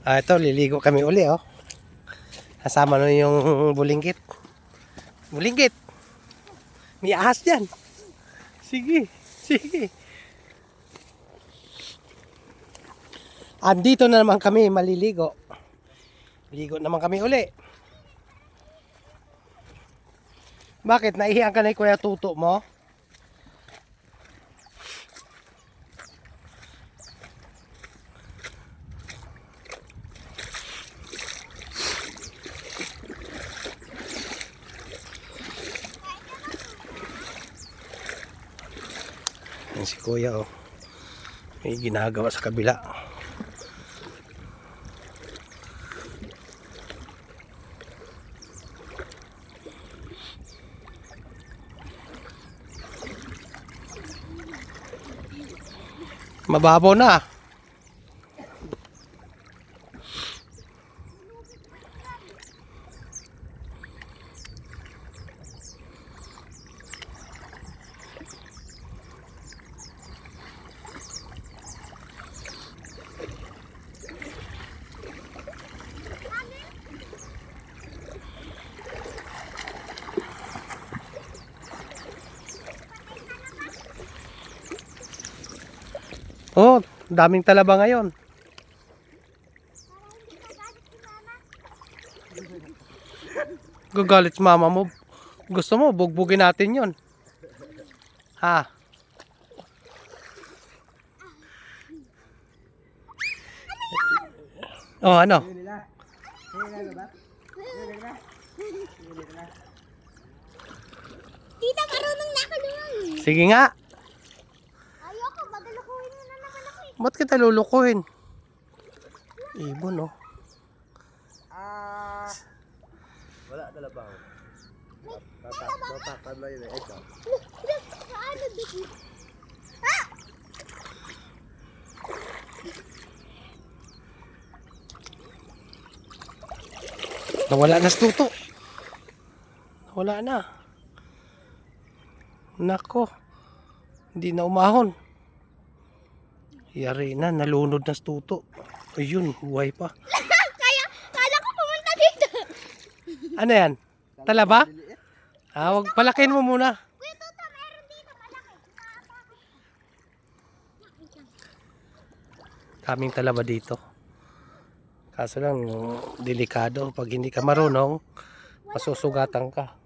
Ito, liligo kami uli, oh. Kasama na yung bulinggit. Bulinggit! May ahas dyan. Sige, sige. Andito na naman kami, maliligo. Ligo naman kami uli. Bakit? Naihiyan ka na yung Kuya Tuto mo? Yan si Kuya, oh. May ginagawa sa kabila. Mababaw na. Oh, daming talaba ngayon. Gagalit si mama mo. Gusto mo, bugbugin natin yon. Ha? Oh, ano? Tita, marunong na ako lumangoy. Sige nga. Ayoko, magalukuhin mo na naman ako eh. Ba't kita lulukuhin? Ibon, oh. Wala talabaw. Tatak lang yun eh. Ito. Ano dito? Nawala na si Tuto. Nawala na. Nako. Hindi na umahon. Yari na, nalunod na si Tuto. Ayun, buhay pa. Kala ko pumunta dito. Ano yan? Talaba? Wag palakin mo muna. Kuya Tuto, meron dito malaki. Kaming talaba dito. Kaso lang, delikado. Pag hindi ka marunong, masusugatan ka.